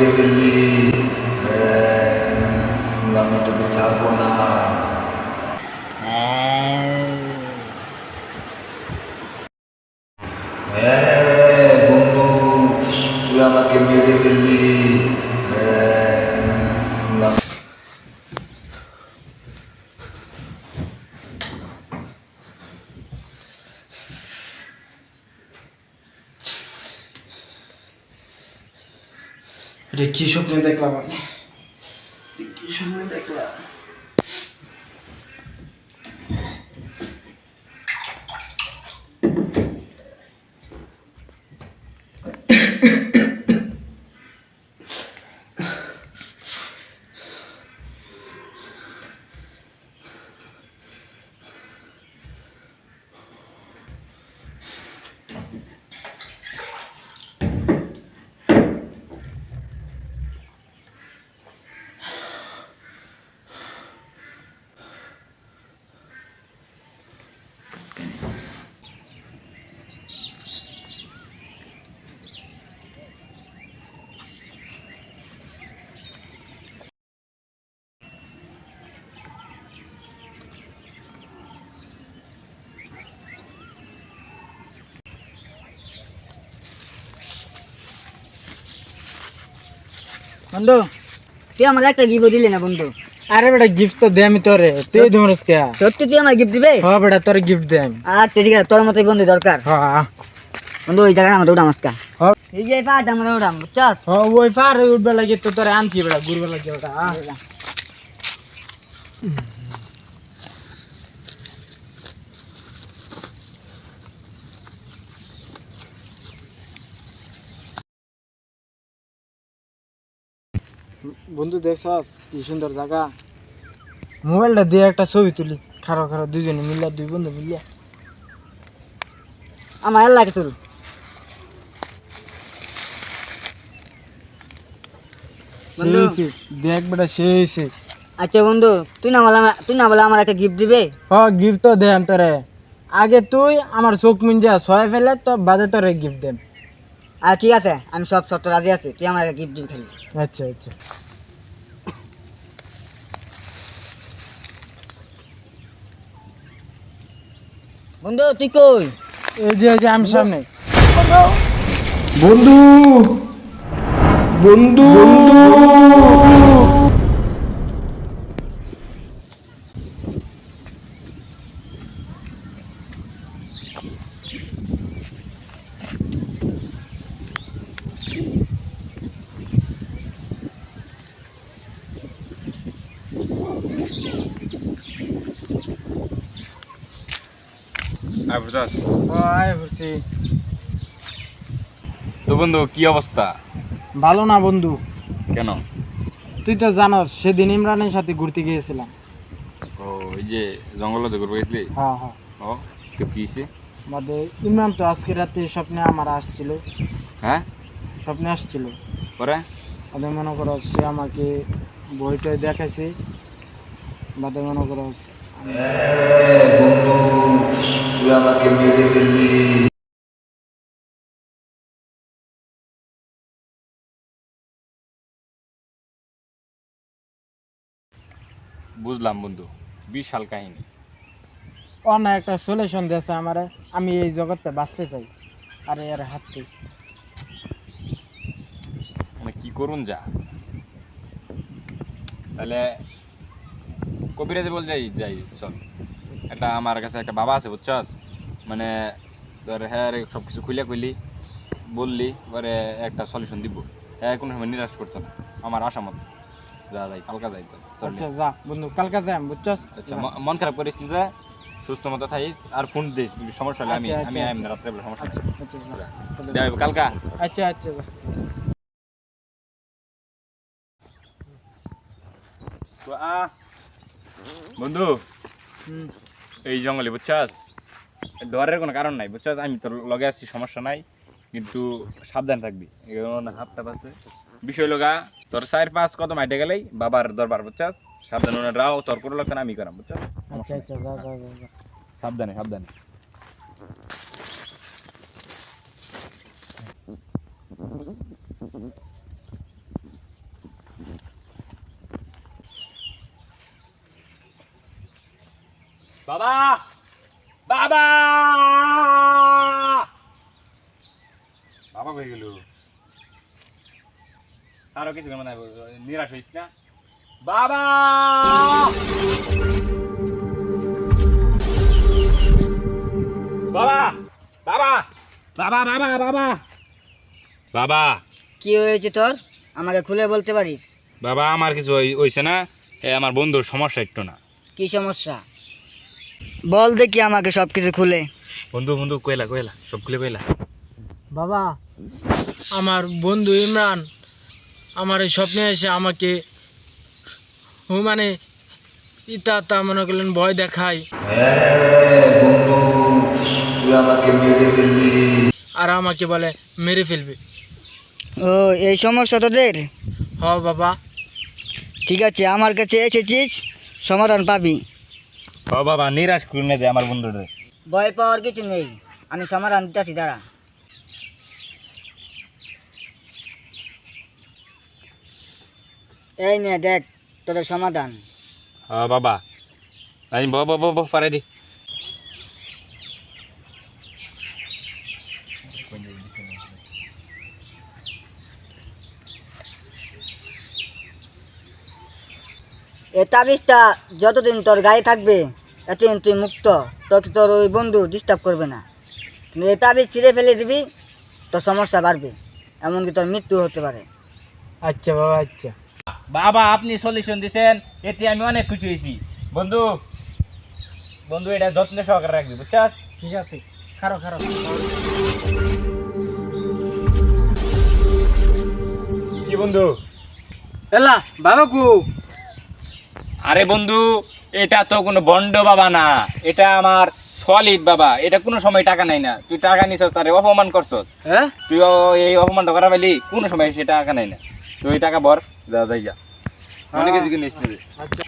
মেরে ফেললি, আমি তোকে ছাড়বো না। হ্যাঁ বন্ধু, তুই আমাকে মেরে ফেললি। এটা কি স্বপ্নে দেখলাম আমি? কি স্বপ্নে দেখলাম? বন্ধু, তুই আমাকে একটা গিফট দিলি না বন্ধু? আরে বেটা গিফট তো দে আমি তোরে, তুই ধরস কে? সত্যি তুই আমার গিফট দিবে? হ্যাঁ বেটা তোরে গিফট দে আমি। আচ্ছা ঠিক আছে, তোর মতোই বন্ধু দরকার। হ্যাঁ বন্ধু ওই জায়গায় আমাদের উঠাম আজকা। হ্যাঁ এই যে পাহাড়টা আমাদের উঠাম, বুঝছস? হ্যাঁ, ওই পার উঠবে লাগে তো তোরে আনছি বেটা, ঘুরবে লাগে ওটা। বন্ধু দেখছস কি সুন্দর জায়গা? মোবাইলটা দিয়ে একটা ছবি তুলি, খারো খারো দুইজনে মিলিয়া, দুই বন্ধু মিলিয়া। আমার লাগে তোর। বন্ধু দেখ বেটা সেই সেই। আচ্ছা বন্ধু, তুই না বলে আমার একটা গিফট দিবে? হ্যাঁ গিফট তো দে আমি তোরে। আগে তুই আমার চোখ মুঞ্জা ছয় ফেলে তো বাদে তোরে গিফট দেন। আর ঠিক আছে, আমি সব শর্ত রাজি আছি, তুই আমার একটা গিফট দিবি খালি। আচ্ছা আচ্ছা। বন্ধু তুই কই? এই যে আমি সামনে। বন্ধু, বন্ধু, আয় বলছি। তো বন্ধু কি অবস্থা? ভালো না বন্ধু, কেন? তুই তো জানোস সেদিন ইমরানের সাথে ঘুরতে গিয়েছিলাম। ও ওই যে জঙ্গলে ঘুরবে গেছিলি? হ্যাঁ হ্যাঁ। ও তো কি হয়েছে? আমাদের ইমরান তো আজকে রাতে স্বপ্নে আমার আসছিল, হ্যাঁ স্বপ্নে আসছিল। পরে? ওদের মনে করো সে আমাকে বইটা দেখাইছে, বাদে মনে করো হ্যাঁ বন্ধু, তুই আমাকে মেরে ফেললি। বুঝলাম বন্ধু, বিশাল কাহিনী। অন্য একটা সলিউশন দিয়েছে আমারে, আমি এই জগতে বাঁচতে চাই। আরে এর হাত থেকে মানে কি করুন যা? তাহলে কবিরাজে বল যাই যাই চল। একটা আমার কাছে একটা বাবা আছে বুঝছস, মানে ধর হ্যাঁ রে সব কিছু খুলে কইলি বললি, এবারে একটা সলিউশন দিব। হ্যাঁ কোনো সময় নিরাশ করছে না, আমার আশা মতো। যা যাই কালকা যাই তো চল। আচ্ছা যা বন্ধু, কালকে যাই বুঝছস। আচ্ছা মন খারাপ করিস না, সুস্থ মতো থাকিস আর ফোন দিস, কিন্তু সমস্যা হলে আমি আচ্ছা, আমি আচ্ছা, আইম না আচ্ছা। রাত্রে বেলা, সমস্যা আচ্ছা নেই। আচ্ছা যা। তাহলে যাই কালকা। আচ্ছা আচ্ছা যা। তো বন্ধু হুম। এই জঙ্গলে বুঝছাস ডরের কোনো কারণ নাই বুঝছাস, আমি তোর লগে আসছি সমস্যা নাই, কিন্তু সাবধান থাকবি। হাতটা আছে বিষয় লগা তোর 4-5 কদম হাইটে গেলেই বাবার দরবার বুঝছাস, সাবধান রাও তোর কোনো লোক আমি করাম বুঝছাস, আচ্ছা সমস্যা নাই। আচ্ছা যা যা যা যা। সাবধানে সাবধানে। বাবা বাবা বাবা কই গেল আরো কিছু মানে নিরাশ হইস না বাবা বাবা বাবা বাবা বাবা বাবা বাবা কি হয়েছে তোর? আমাকে খুলে বলতে পারিস? বাবা আমার কিছু হইছে না আমার বন্ধুর সমস্যা একটু না কি সমস্যা বল দেখি আমাকে সব কিছু খুলে। বন্ধু বন্ধু কইলা কইলা সব খুলে কইলা বাবা, আমার বন্ধু ইমরান আমার এই স্বপ্নে এসে আমাকে মানে তা মনে করলেন ভয় দেখায়, হ্যাঁ বন্ধু তুই আমাকে মেরে ফেললি। আর আমাকে বলে মেরে ফেলবে। ও এই সমস্যা তোদের? হ বাবা। ঠিক আছে, আমার কাছে এসেছিস, সমাধান পাবি। ও বাবা নিরাশ করুন না যে আমার বন্ধুদের ভয় পাওয়ার কিছু নেই, আমি সমাধান দিতেছি, দাঁড়া। এই নে দেখ তোদের সমাধান। বাবা আমি পারে দি এই তাবিজটা যতদিন তোর গায়ে থাকবে এতদিন তুই মুক্ত, তোকে তোর ওই বন্ধু ডিস্টার্ব করবে না। কিন্তু এই তাবিজ ছিঁড়ে ফেলে দিবি, তোর সমস্যা বাড়বে, এমনকি তোর মৃত্যু হতে পারে। আচ্ছা বাবা, আচ্ছা। বাবা আপনি সলিউশন দিছেন, এতে আমি অনেক খুশি হয়েছি। বন্ধু বন্ধু এটা যত্ন সহকারে রাখবি, বুঝছাস? ঠিক আছে, খারো খারো। কি বন্ধু? এলা বাবা কু? আরে বন্ধু এটা তো কোনো বন্ড বাবা না, এটা আমার সলিড বাবা। এটা কোনো সময় টাকা নাই না, তুই টাকা নিছ তারে অপমান করছ, হ্যাঁ তুই এই অপমানটা করা পাইলি, কোনো সময় সে টাকা নাই না। তুই টাকা বর যা যাই যা, অনেক কিছু নিস নিবি। আচ্ছা